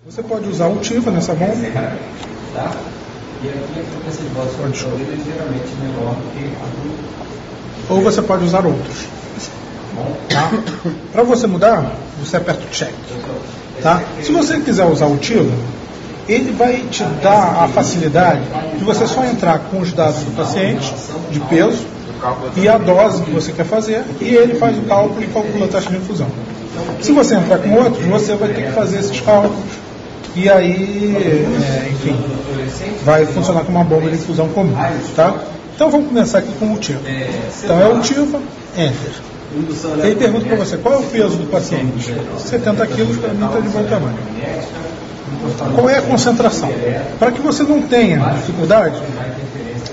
Você pode usar o Tiva nessa bomba. Ou você pode usar outros. Tá? Para você mudar, você aperta o check. Tá? Se você quiser usar o Tiva, ele vai te dar a facilidade de você só entrar com os dados do paciente, de peso, e a dose que você quer fazer, e ele faz o cálculo e calcula a taxa de infusão. Se você entrar com outros, você vai ter que fazer esses cálculos, e aí, enfim, vai funcionar como uma bomba de infusão comum. Tá? Então vamos começar aqui com o Tiva. Então é o Tiva, Enter. Ele pergunta para você, qual é o peso do paciente? 70 quilos, para mim está de bom tamanho. Qual é a concentração? Para que você não tenha dificuldade,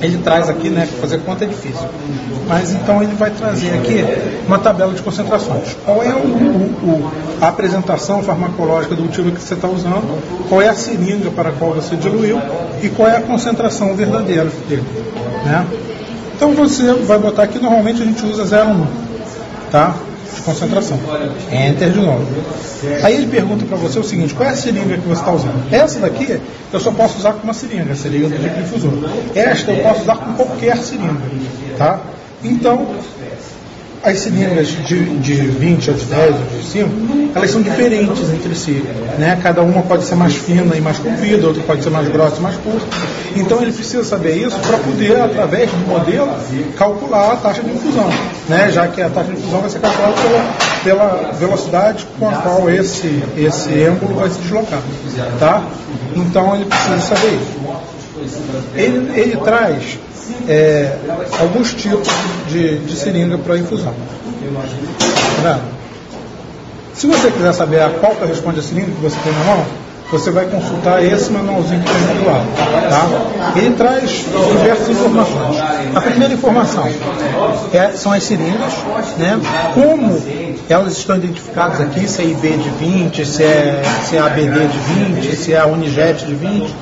ele traz aqui, né, fazer conta é difícil, mas então ele vai trazer aqui uma tabela de concentrações. Qual é a apresentação farmacológica do Tiva que você está usando, qual é a seringa para a qual você diluiu e qual é a concentração verdadeira dele, né? Então você vai botar aqui, normalmente a gente usa 0,1, tá? De concentração. Enter de novo. Aí ele pergunta para você o seguinte, qual é a seringa que você está usando? Essa daqui eu só posso usar com uma seringa, a seringa do difusor. Esta eu posso usar com qualquer seringa, tá? Então, as seringas de 20, ou de 10, ou de 5, elas são diferentes entre si, né? Cada uma pode ser mais fina e mais comprida, outra pode ser mais grossa e mais curta. Então ele precisa saber isso para poder, através do modelo, calcular a taxa de infusão, né? Já que a taxa de infusão vai ser calculada pela velocidade com a qual esse êmbolo vai se deslocar, tá? Então ele precisa saber isso. Ele traz alguns tipos de seringa para infusão. Tá vendo? Se você quiser saber a qual corresponde a seringa que você tem na mão, você vai consultar esse manualzinho que tem do lado. Tá? Ele traz diversas informações. A primeira informação são as seringas, né? Como elas estão identificadas aqui, se é IB de 20, se é ABD de 20, se é a Unijet de 20.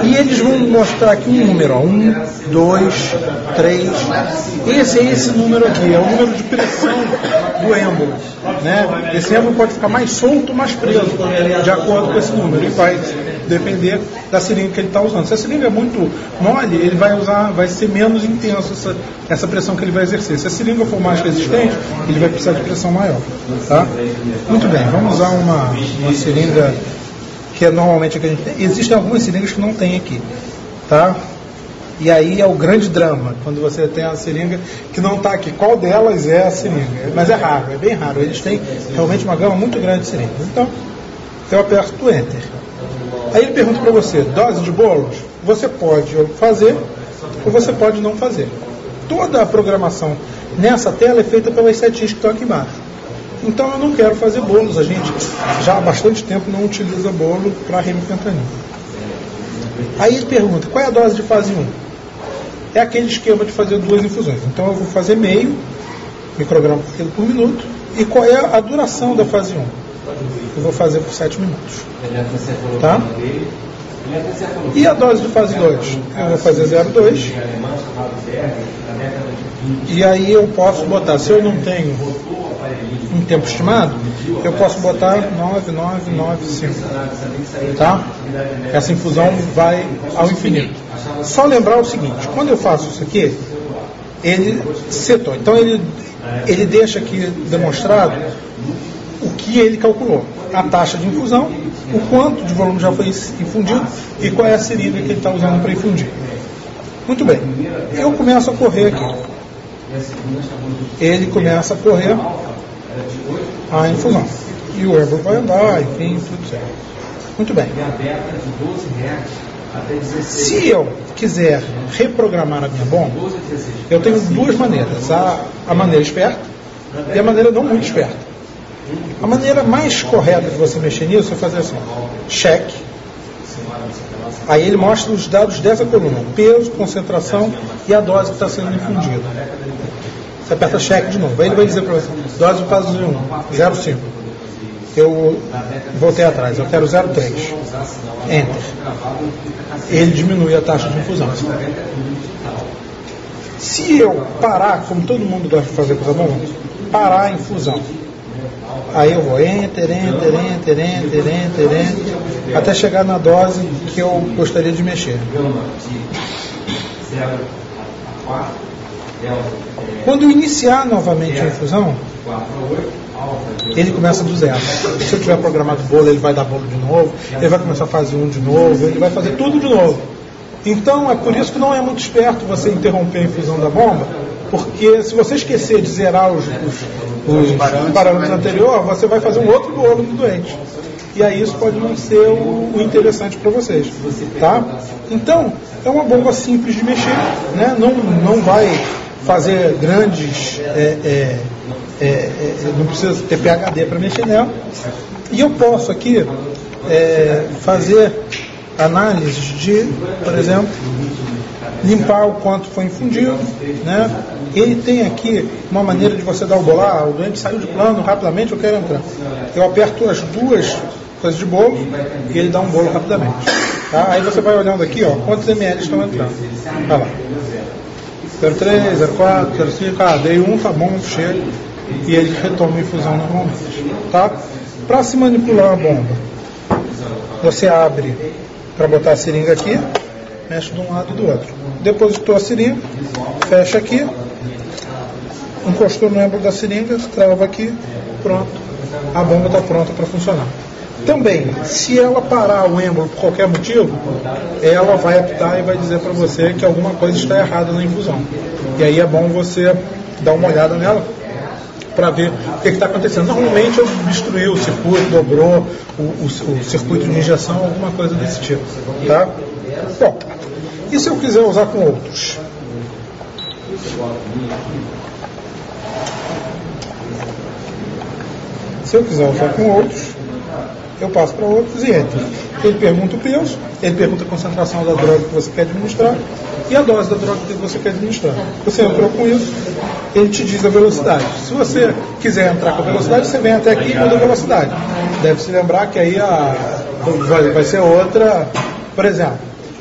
E eles vão mostrar aqui um número, ó, 1, 2, 3. Esse é esse número aqui, é o número de pressão do êmbolo. Né? Esse êmbolo pode ficar mais solto ou mais preso, de acordo com esse número, e vai depender da seringa que ele está usando. Se a seringa é muito mole, ele vai ser menos intenso essa pressão que ele vai exercer. Se a seringa for mais resistente, ele vai precisar de pressão maior. Tá? Muito bem, vamos usar uma seringa que é normalmente a que a gente tem. Existem algumas seringas que não tem aqui. Tá? E aí é o grande drama, quando você tem a seringa que não está aqui. Qual delas é a seringa? Mas é raro, é bem raro. Eles têm realmente uma gama muito grande de seringas. Então, eu aperto o Enter. Aí ele pergunta para você, dose de bolos? Você pode fazer ou você pode não fazer. Toda a programação nessa tela é feita pelas setinhas que estão aqui embaixo. Então eu não quero fazer bolos. A gente já há bastante tempo não utiliza bolo para remifentanil. Aí ele pergunta, qual é a dose de fase 1? É aquele esquema de fazer 2 infusões. Então eu vou fazer meio micrograma por quilo por minuto. E qual é a duração da fase 1? Eu vou fazer por 7 minutos. Tá? E a dose de fase 2? Eu vou fazer 0,2. E aí eu posso botar, se eu não tenho um tempo estimado, eu posso botar 9,995. Tá? Essa infusão vai ao infinito. Só lembrar o seguinte, quando eu faço isso aqui, ele setou. Então ele deixa aqui demonstrado o que ele calculou. A taxa de infusão, o quanto de volume já foi infundido e qual é a seringa que ele está usando para infundir. Muito bem. Eu começo a correr aqui. Ele começa a correr a infusão. E o êmbolo vai andar, enfim, tudo certo. Muito bem. Se eu quiser reprogramar a minha bomba, eu tenho duas maneiras. A maneira esperta e a maneira não muito esperta. A maneira mais correta de você mexer nisso é fazer assim, check. Aí ele mostra os dados dessa coluna, peso, concentração e a dose que está sendo infundida. Você aperta check de novo. Aí ele vai dizer para você, dose de fase 1, 0,5. Eu voltei atrás, eu quero 0,3. Enter. Ele diminui a taxa de infusão. Se eu parar, como todo mundo gosta de fazer com a mão, parar a infusão Aí eu vou enter, até chegar na dose que eu gostaria de mexer. Quando eu iniciar novamente a infusão, ele começa do zero. Se eu tiver programado bolo, ele vai dar bolo de novo, ele vai começar a fazer um de novo, ele vai fazer tudo de novo. Então é por isso que não é muito esperto você interromper a infusão da bomba, porque se você esquecer de zerar os parâmetros anteriores, você vai fazer um outro bolo do doente. E aí isso pode não ser o interessante para vocês. Tá? Então, é uma bomba simples de mexer, né? Não vai fazer grandes... não precisa ter PhD para mexer nela. E eu posso aqui fazer análises de, por exemplo, limpar o quanto foi infundido, né? Ele tem aqui uma maneira de você dar o bolar. O doente saiu de plano rapidamente, eu quero entrar. Eu aperto as duas coisas de bolo e ele dá um bolo rapidamente. Tá? Aí você vai olhando aqui, ó, quantos ml estão entrando. Olha lá. 0,3, 0,4, 0,5, dei um, tá bom, chega. E ele retoma a infusão normalmente. Tá? Para se manipular a bomba, você abre para botar a seringa aqui, mexe de um lado e do outro. Depositou a seringa, fecha aqui, encostou no êmbolo da seringa, trava aqui, pronto. A bomba está pronta para funcionar. Também, se ela parar o êmbolo por qualquer motivo, ela vai apitar e vai dizer para você que alguma coisa está errada na infusão. E aí é bom você dar uma olhada nela para ver o que está acontecendo. Normalmente eu destruí o circuito, dobrou o circuito de injeção, alguma coisa desse tipo. Tá? Bom, e se eu quiser usar com outros? Se eu quiser usar com outros, eu passo para outros e entro. Ele pergunta o preço, ele pergunta a concentração da droga que você quer administrar e a dose da droga que você quer administrar. Você entrou com isso, ele te diz a velocidade. Se você quiser entrar com a velocidade, você vem até aqui e muda a velocidade. Deve se lembrar que aí vai ser outra. Por exemplo,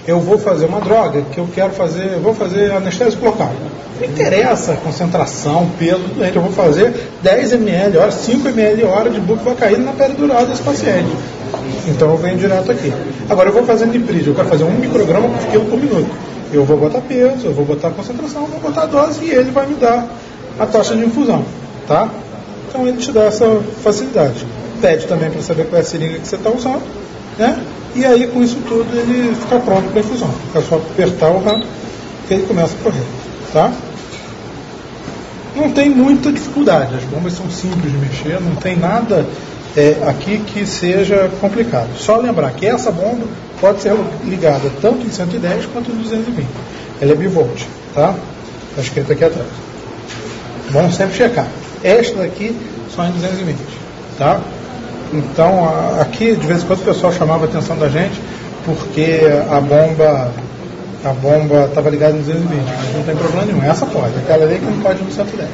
eu vou fazer uma droga que eu quero fazer, vou fazer anestésico local. Não interessa a concentração, peso do doente, eu vou fazer 10 ml hora, 5 ml hora de bupivacaína na peridural desse paciente. Então eu venho direto aqui. Agora eu vou fazer niprid, eu quero fazer 1 micrograma por quilo por minuto. Eu vou botar peso, eu vou botar concentração, eu vou botar a dose e ele vai me dar a taxa de infusão. Tá? Então ele te dá essa facilidade. Pede também para saber qual é a seringa que você está usando, né? E aí com isso tudo ele fica pronto para a infusão. É só apertar o RAM que ele começa a correr. Tá? Não tem muita dificuldade, as bombas são simples de mexer, não tem nada aqui que seja complicado. Só lembrar que essa bomba pode ser ligada tanto em 110 quanto em 220. Ela é bivolt, tá? Está escrito aqui atrás. Bom sempre checar. Esta daqui só em 220, tá? Então aqui de vez em quando o pessoal chamava a atenção da gente porque a bomba estava ligada em 220, mas não tem problema nenhum. Essa pode, aquela ali que não pode no 110.